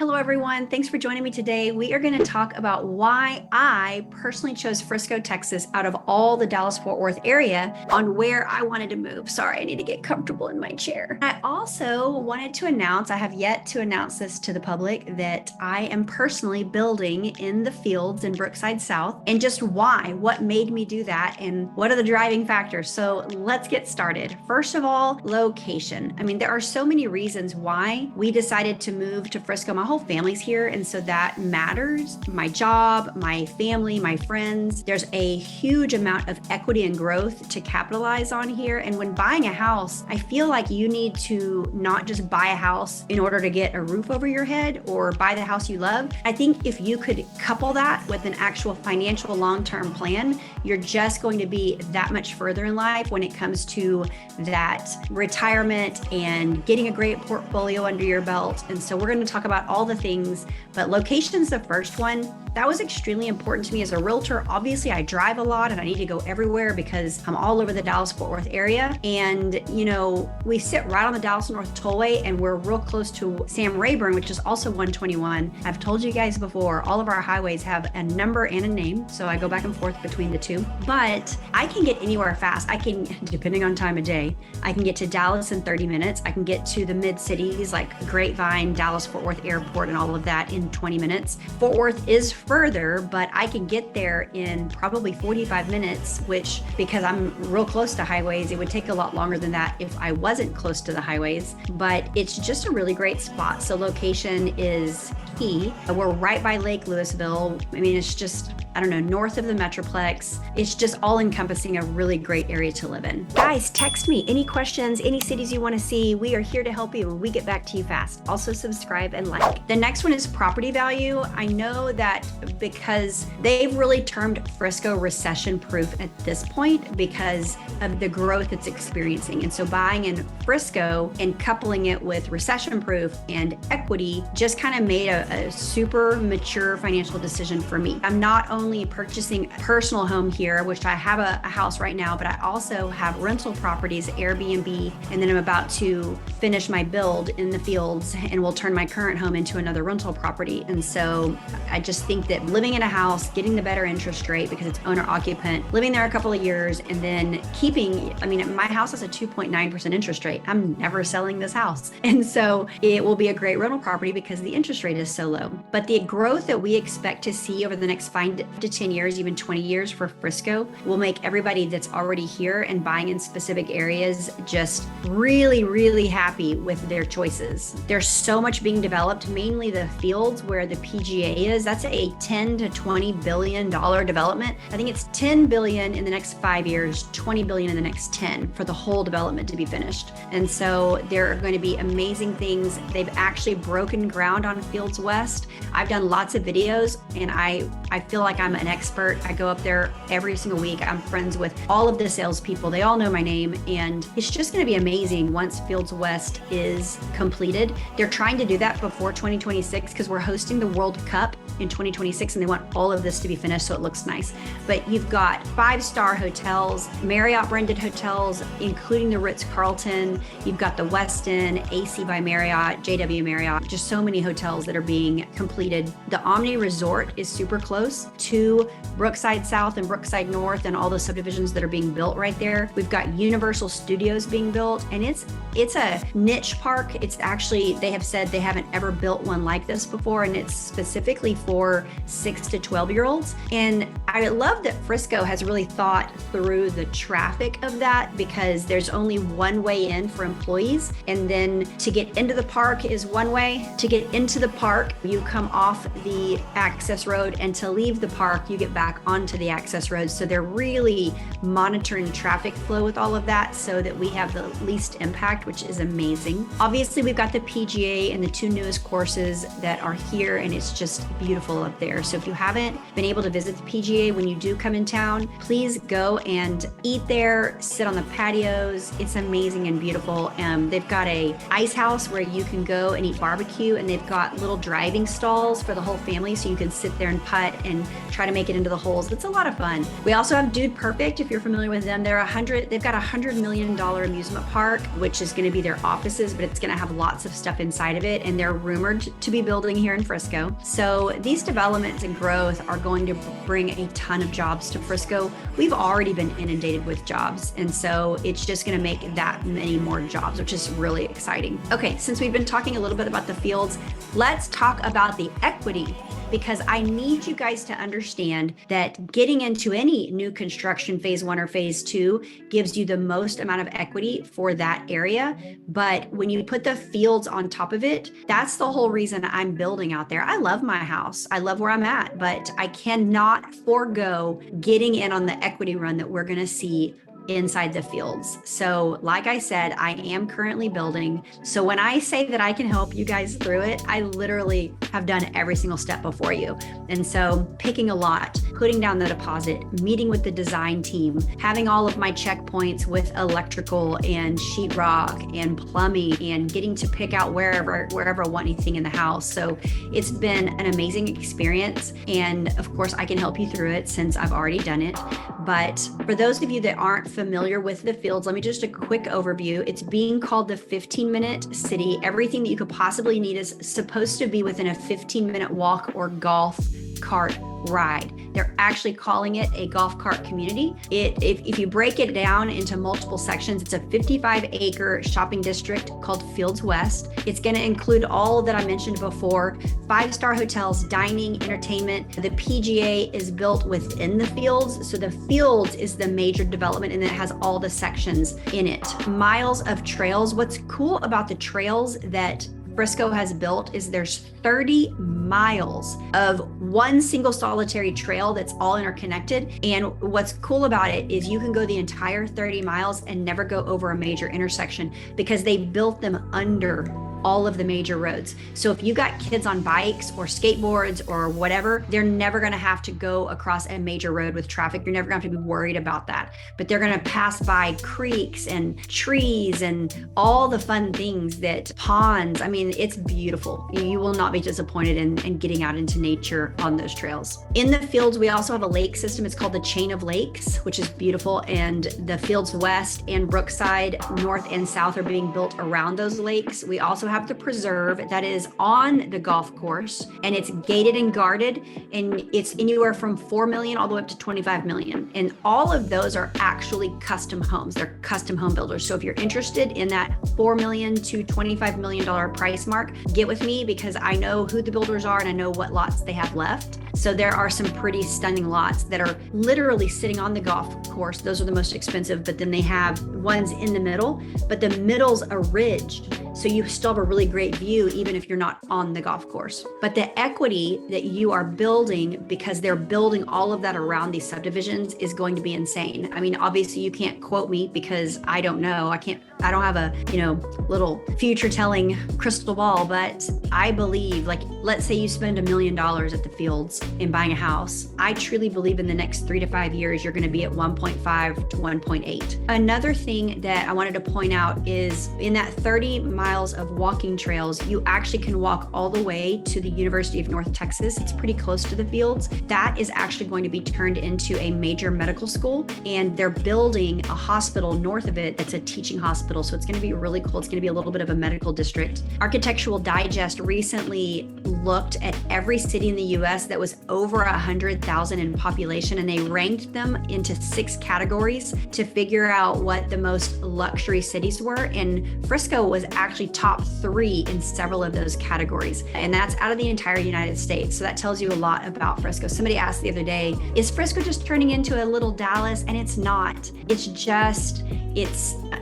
Hello, everyone. Thanks for joining me today. We are going to talk about why I personally chose Frisco, Texas out of all the Dallas-Fort Worth area on where I wanted to move. Sorry, I need to get comfortable in my chair. I also wanted to announce, I have yet to announce this to the public, that I am personally building in the fields in Brookside South, and just why, what made me do that, and what are the driving factors. So let's get started. First of all, location. I mean, there are so many reasons why we decided to move to Frisco. My whole family's here, and so that matters. My job, my family, my friends. There's a huge amount of equity and growth to capitalize on here. And when buying a house, I feel like you need to not just buy a house in order to get a roof over your head or buy the house you love. I think if you could couple that with an actual financial long-term plan, you're just going to be that much further in life when it comes to that retirement and getting a great portfolio under your belt. And so we're going to talk about all the things, but location's the first one. That was extremely important to me as a realtor. Obviously, I drive a lot and I need to go everywhere because I'm all over the Dallas-Fort Worth area. And, you know, we sit right on the Dallas North Tollway and we're real close to Sam Rayburn, which is also 121. I've told you guys before, all of our highways have a number and a name. So I go back and forth between the two, but I can get anywhere fast. I can, depending on time of day, I can get to Dallas in 30 minutes. I can get to the mid cities like Grapevine, Dallas-Fort Worth Airport, and all of that in 20 minutes. Fort Worth is further, but I can get there in probably 45 minutes, which, because I'm real close to highways, it would take a lot longer than that if I wasn't close to the highways, but it's just a really great spot. So location is key. We're right by Lake Louisville. I mean, it's just, I don't know, north of the metroplex. It's just all encompassing a really great area to live in. Guys, text me any questions, any cities you want to see. We are here to help you when we get back to you fast. Also subscribe and like. The next one is property value. I know that because they've really termed Frisco recession proof at this point because of the growth it's experiencing. And so buying in Frisco and coupling it with recession proof and equity just kind of made a super mature financial decision for me. I'm not only purchasing a personal home here, which I have a house right now, but I also have rental properties, Airbnb, and then I'm about to finish my build in the fields and will turn my current home into another rental property. And so I just think that living in a house, getting the better interest rate because it's owner occupant, living there a couple of years and then keeping, I mean, my house has a 2.9% interest rate. I'm never selling this house. And so it will be a great rental property because the interest rate is so low. But the growth that we expect to see over the next 5 to 10 years, even 20 years for Frisco, will make everybody that's already here and buying in specific areas just really, really happy with their choices. There's so much being developed, mainly the fields where the PGA is. That's a 10 to 20 billion dollar development. I think it's 10 billion in the next 5 years, 20 billion in the next 10 for the whole development to be finished. And so there are going to be amazing things. They've actually broken ground on Fields West. I've done lots of videos and I feel like I'm an expert. I go up there every single week. I'm friends with all of the salespeople. They all know my name, and it's just going to be amazing once Fields West is completed. They're trying to do that before 2026 because we're hosting the World Cup in 2026 and they want all of this to be finished so it looks nice. But you've got 5-star hotels, Marriott branded hotels, including the Ritz-Carlton. You've got the Westin, AC by Marriott, JW Marriott, just so many hotels that are being completed. The Omni Resort is super close to Brookside South and Brookside North and all the subdivisions that are being built right there. We've got Universal Studios being built, and it's a niche park. It's actually, they have said they haven't ever built one like this before, and it's specifically for 6 to 12-year-olds. And I love that Frisco has really thought through the traffic of that because there's only one way in for employees, and then to get into the park is one way. To get into the park, you come off the access road, and to leave the park, you get back onto the access road. So they're really monitoring traffic flow with all of that so that we have the least impact, which is amazing. Obviously, we've got the PGA and the 2 newest courses that are here, and it's just beautiful up there. So if you haven't been able to visit the PGA when you do come in town, please go and eat there, sit on the patios. It's amazing and beautiful. They've got a ice house where you can go and eat barbecue, and they've got little driving stalls for the whole family so you can sit there and putt and try to make it into the holes. It's a lot of fun. We also have Dude Perfect, if you're familiar with them. They've got $100 million amusement park, which is going to be their offices, but it's going to have lots of stuff inside of it. And they're rumored to be building here in Frisco. So these developments and growth are going to bring a ton of jobs to Frisco. We've already been inundated with jobs. And so it's just going to make that many more jobs, which is really exciting. Okay, since we've been talking a little bit about the fields, let's talk about the equity, because I need you guys to understand that getting into any new construction, phase 1 or phase 2, gives you the most amount of equity for that area. But when you put the fields on top of it, that's the whole reason I'm building out there. I love my house. I love where I'm at, but I cannot forego getting in on the equity run that we're going to see inside the fields. So like I said, I am currently building. So when I say that I can help you guys through it, I literally have done every single step before you. And so picking a lot, putting down the deposit, meeting with the design team, having all of my checkpoints with electrical and sheetrock and plumbing, and getting to pick out wherever I want anything in the house. So it's been an amazing experience. And of course I can help you through it since I've already done it. But for those of you that aren't familiar with the fields, let me just a quick overview. It's being called the 15-minute city. Everything that you could possibly need is supposed to be within a 15-minute walk or golf cart ride. They're actually calling it a golf cart community. If you break it down into multiple sections, it's a 55-acre shopping district called Fields West. It's going to include all that I mentioned before: 5-star hotels, dining, entertainment. The PGA is built within the fields. So the fields is the major development, and it has all the sections in it. Miles of trails. What's cool about the trails that Frisco has built is there's 30 miles of one single solitary trail that's all interconnected. And what's cool about it is you can go the entire 30 miles and never go over a major intersection, because they built them under all of the major roads. So if you got kids on bikes or skateboards or whatever, they're never going to have to go across a major road with traffic. You're never going to have to be worried about that. But they're going to pass by creeks and trees and all the fun things, that ponds. I mean, it's beautiful. You will not be disappointed in getting out into nature on those trails. In the fields, we also have a lake system. It's called the Chain of Lakes, which is beautiful. And the Fields West and Brookside, north and south, are being built around those lakes. We also have the preserve that is on the golf course, and it's gated and guarded, and it's anywhere from 4 million all the way up to 25 million. And all of those are actually custom homes. They're custom home builders. So if you're interested in that 4 million to $25 million price mark, get with me, because I know who the builders are and I know what lots they have left. So there are some pretty stunning lots that are literally sitting on the golf course. Those are the most expensive, but then they have ones in the middle, but the middle's a ridge. So you still have a really great view, even if you're not on the golf course. But the equity that you are building, because they're building all of that around these subdivisions, is going to be insane. I mean, obviously you can't quote me because I don't know. I don't have a, little future telling crystal ball, but I believe, like, let's say you spend $1 million at the fields in buying a house. I truly believe in the next 3 to 5 years, you're going to be at 1.5 to 1.8. Another thing that I wanted to point out is in that 30 miles of walking trails, you actually can walk all the way to the University of North Texas. It's pretty close to the fields. That is actually going to be turned into a major medical school, and they're building a hospital north of it that's a teaching hospital. So it's going to be really cool. It's going to be a little bit of a medical district. Architectural Digest recently looked at every city in the US that was over 100,000 in population, and they ranked them into 6 categories to figure out what the most luxury cities were. And Frisco was actually top 3 in several of those categories. And that's out of the entire United States. So that tells you a lot about Frisco. Somebody asked the other day, is Frisco just turning into a little Dallas? And it's not.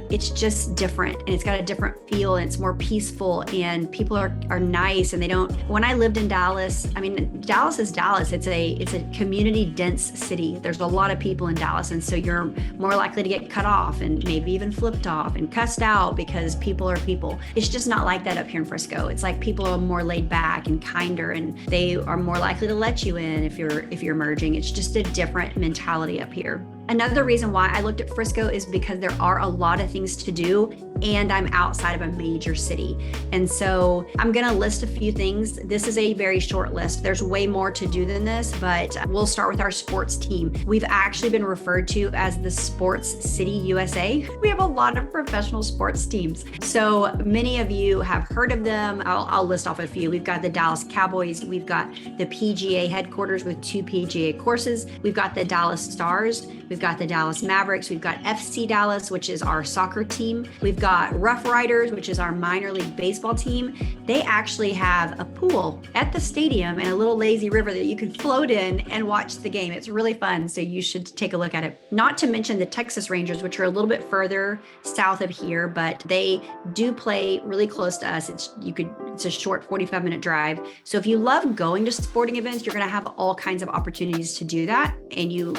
It's just different, and it's got a different feel, and it's more peaceful, and people are nice, and they don't. When I lived in Dallas, I mean, Dallas is Dallas. It's a community dense city. There's a lot of people in Dallas, and so you're more likely to get cut off and maybe even flipped off and cussed out because people are people. It's just not like that up here in Frisco. It's like people are more laid back and kinder, and they are more likely to let you in if you're merging. It's just a different mentality up here. Another reason why I looked at Frisco is because there are a lot of things to do and I'm outside of a major city. And so I'm going to list a few things. This is a very short list. There's way more to do than this, but we'll start with our sports team. We've actually been referred to as the Sports City USA. We have a lot of professional sports teams. So many of you have heard of them. I'll list off a few. We've got the Dallas Cowboys. We've got the PGA headquarters with 2 PGA courses. We've got the Dallas Stars. We've got the Dallas Mavericks. We've got FC Dallas, which is our soccer team. We've got Rough Riders, which is our minor league baseball team. They actually have a pool at the stadium and a little lazy river that you can float in and watch the game. It's really fun, so you should take a look at it. Not to mention the Texas Rangers, which are a little bit further south of here, but they do play really close to us. It's a short 45-minute drive. So if you love going to sporting events, you're going to have all kinds of opportunities to do that, and you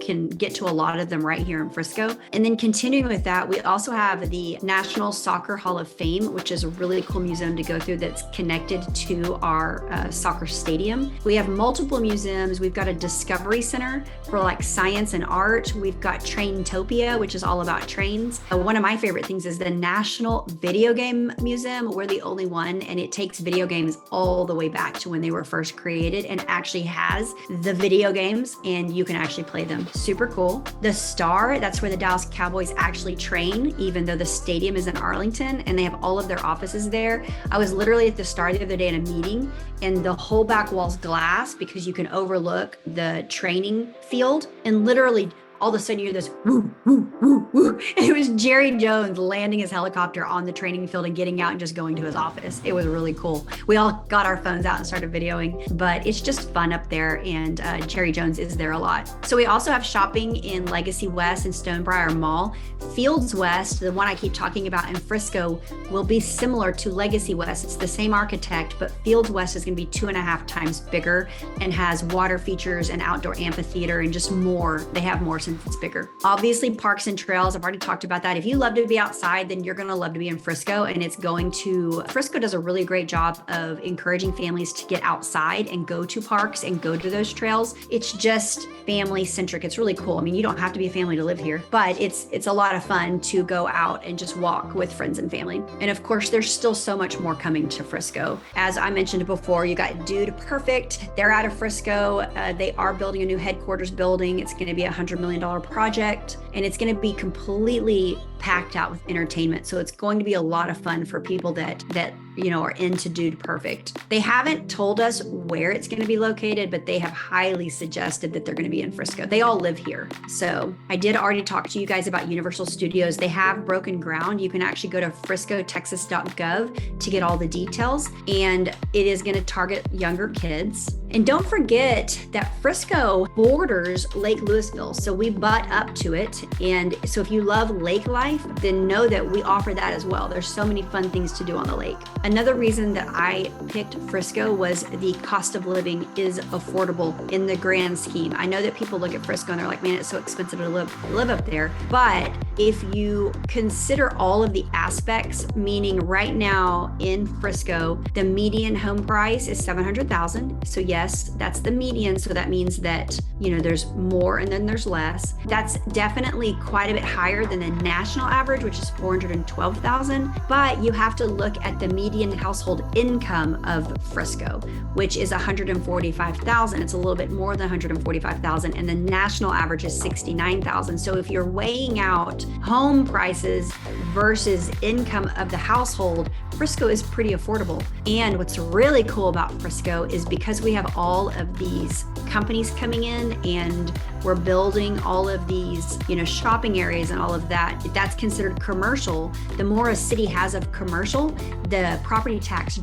can get to a lot of them right here in Frisco. And then continuing with that, we also have the National Soccer Hall of Fame, which is a really cool museum to go through that's connected to our soccer stadium. We have multiple museums. We've got a Discovery Center for like science and art. We've got Traintopia, which is all about trains. One of my favorite things is the National Video Game Museum. We're the only one, and it takes video games all the way back to when they were first created and actually has the video games, and you can actually play them. Super cool. The Star, that's where the Dallas Cowboys actually train, even though the stadium is in Arlington and they have all of their offices there. I was literally at the Star the other day in a meeting, and the whole back wall's glass because you can overlook the training field, and literally all of a sudden you hear this woo, woo, woo, woo. And it was Jerry Jones landing his helicopter on the training field and getting out and just going to his office. It was really cool. We all got our phones out and started videoing, but it's just fun up there, and Jerry Jones is there a lot. So we also have shopping in Legacy West and Stonebriar Mall. Fields West, the one I keep talking about in Frisco, will be similar to Legacy West. It's the same architect, but Fields West is going to be 2.5 times bigger and has water features and outdoor amphitheater and just more. They have more since it's bigger. Obviously, parks and trails, I've already talked about that. If you love to be outside, then you're going to love to be in Frisco, and Frisco does a really great job of encouraging families to get outside and go to parks and go to those trails. It's just family centric. It's really cool. I mean, you don't have to be a family to live here, but it's a lot of fun to go out and just walk with friends and family. And of course, there's still so much more coming to Frisco. As I mentioned before, you got Dude Perfect. They're out of Frisco. They are building a new headquarters building. It's going to be a $100 million project, and it's going to be completely packed out with entertainment. So it's going to be a lot of fun for people that are into Dude Perfect. They haven't told us where it's going to be located, but they have highly suggested that they're going to be in Frisco. They all live here. So I did already talk to you guys about Universal Studios. They have broken ground. You can actually go to friscotexas.gov to get all the details, and it is going to target younger kids. And don't forget that Frisco borders Lake Louisville. So we butt up to it. And so if you love lake life, then know that we offer that as well. There's so many fun things to do on the lake. Another reason that I picked Frisco was the cost of living is affordable in the grand scheme. I know that people look at Frisco and they're like, man, it's so expensive to live up there. But if you consider all of the aspects, meaning right now in Frisco, the median home price is $700,000. So yes, that's the median. So that means that, there's more and then there's less. That's definitely quite a bit higher than the national average, which is $412,000. But you have to look at the median household income of Frisco, which is $145,000. It's a little bit more than $145,000, and the national average is $69,000. So if you're weighing out home prices versus income of the household, Frisco is pretty affordable. And what's really cool about Frisco is because we have all of these companies coming in and we're building all of these, shopping areas and all of that, that's considered commercial. The more a city has of commercial, the property tax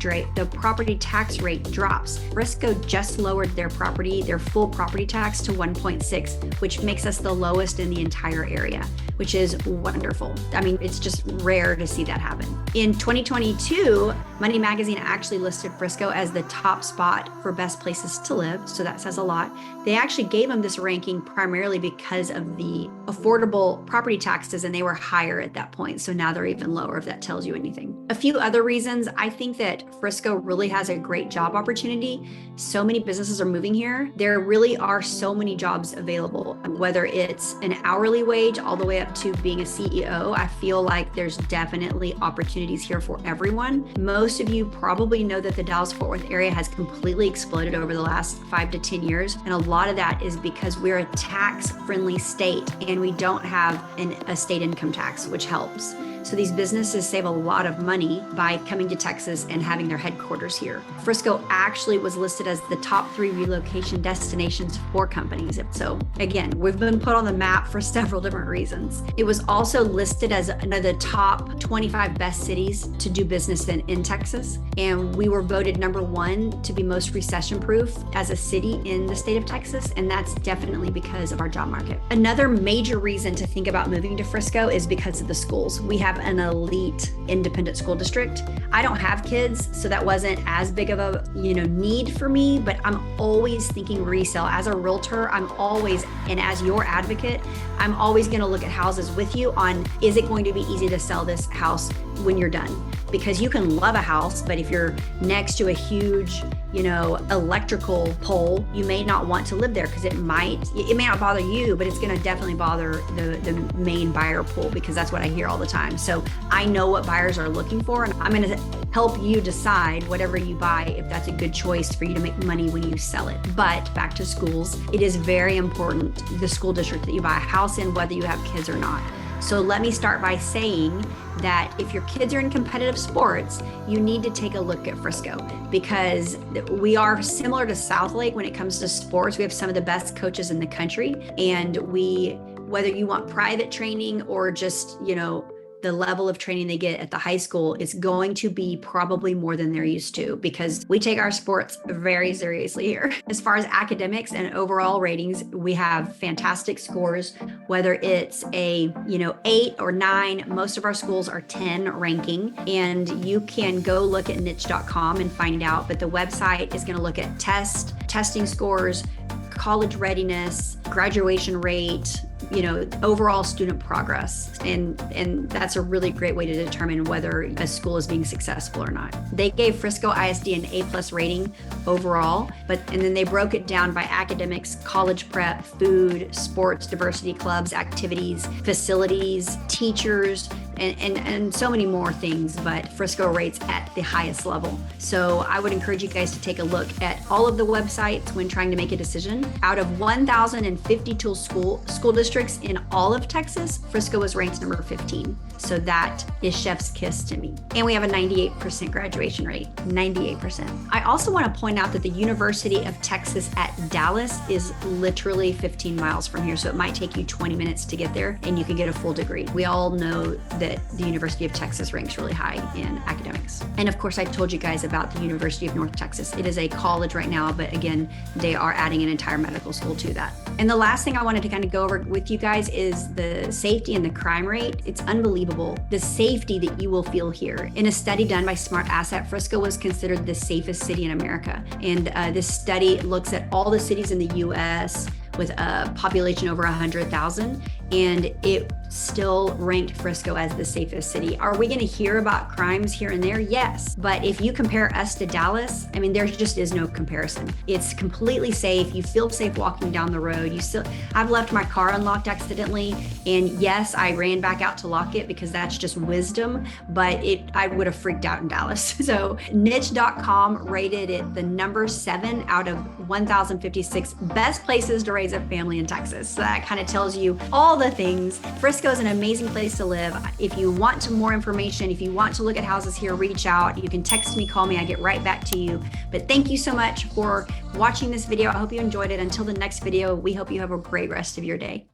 rate drops. Frisco just lowered their full property tax to 1.6, which makes us the lowest in the entire area, which is wonderful. I mean, it's just rare to see that happen. In 2022, Money Magazine actually listed Frisco as the top spot for best places to live. So that says a lot. lot. They actually gave them this ranking primarily because of the affordable property taxes, and they were higher at that point. So now they're even lower, if that tells you anything. A few other reasons, I think that Frisco really has a great job opportunity. So many businesses are moving here. There really are so many jobs available, whether it's an hourly wage all the way up to being a CEO. I feel like there's definitely opportunities here for everyone. Most of you probably know that the Dallas-Fort Worth area has completely exploded over the last 5 to 10 years. And a lot of that is because we're a tax-friendly state and we don't have a state income tax, which helps. So these businesses save a lot of money by coming to Texas and having their headquarters here. Frisco actually was listed as the top 3 relocation destinations for companies. So again, we've been put on the map for several different reasons. It was also listed as one of the top 25 best cities to do business in Texas. And we were voted #1 to be most recession-proof as a city in the state of Texas. And that's definitely because of our job market. Another major reason to think about moving to Frisco is because of the schools. We have an elite independent school district. I don't have kids, so that wasn't as big of a need for me, but I'm always thinking resale. As a realtor, I'm always, and as your advocate, I'm always going to look at houses with you on, is it going to be easy to sell this house when you're done? Because you can love a house, but if you're next to a huge, electrical pole, you may not want to live there because it may not bother you, but it's going to definitely bother the main buyer pool, because that's what I hear all the time. So I know what buyers are looking for, and I'm going to help you decide whatever you buy, if that's a good choice for you to make money when you sell it. But back to schools, it is very important, the school district that you buy a house in, whether you have kids or not. So let me start by saying that if your kids are in competitive sports, you need to take a look at Frisco, because we are similar to Southlake when it comes to sports. We have some of the best coaches in the country, and whether you want private training or just, the level of training they get at the high school is going to be probably more than they're used to, because we take our sports very seriously here. As far as academics and overall ratings, we have fantastic scores, whether it's a 8 or 9. Most of our schools are 10 ranking, and you can go look at niche.com and find out, but the website is going to look at testing scores, college readiness, graduation rate, overall student progress. And that's a really great way to determine whether a school is being successful or not. They gave Frisco ISD an A+ rating overall, and then they broke it down by academics, college prep, food, sports, diversity clubs, activities, facilities, teachers, and so many more things, but Frisco rates at the highest level. So I would encourage you guys to take a look at all of the websites when trying to make a decision. Out of 1,052 school districts in all of Texas, Frisco was ranked #15. So that is chef's kiss to me. And we have a 98% graduation rate, 98%. I also want to point out that the University of Texas at Dallas is literally 15 miles from here. So it might take you 20 minutes to get there and you can get a full degree. We all know that the University of Texas ranks really high in academics. And of course, I told you guys about the University of North Texas. It is a college right now, but again, they are adding an entire medical school to that. And the last thing I wanted to kind of go over with you guys is the safety and the crime rate. It's unbelievable, the safety that you will feel here. In a study done by Smart Asset, Frisco was considered the safest city in America. And this study looks at all the cities in the US with a population over 100,000, and it still ranked Frisco as the safest city. Are we going to hear about crimes here and there? Yes. But if you compare us to Dallas, there just is no comparison. It's completely safe. You feel safe walking down the road. I've left my car unlocked accidentally, and yes, I ran back out to lock it because that's just wisdom, but I would have freaked out in Dallas. So niche.com rated it the #7 out of 1,056 best places to raise a family in Texas. So that kind of tells you all the things. Frisco is an amazing place to live. If you want more information, if you want to look at houses here, reach out. You can text me, call me, I get right back to you. But thank you so much for watching this video. I hope you enjoyed it. Until the next video, we hope you have a great rest of your day.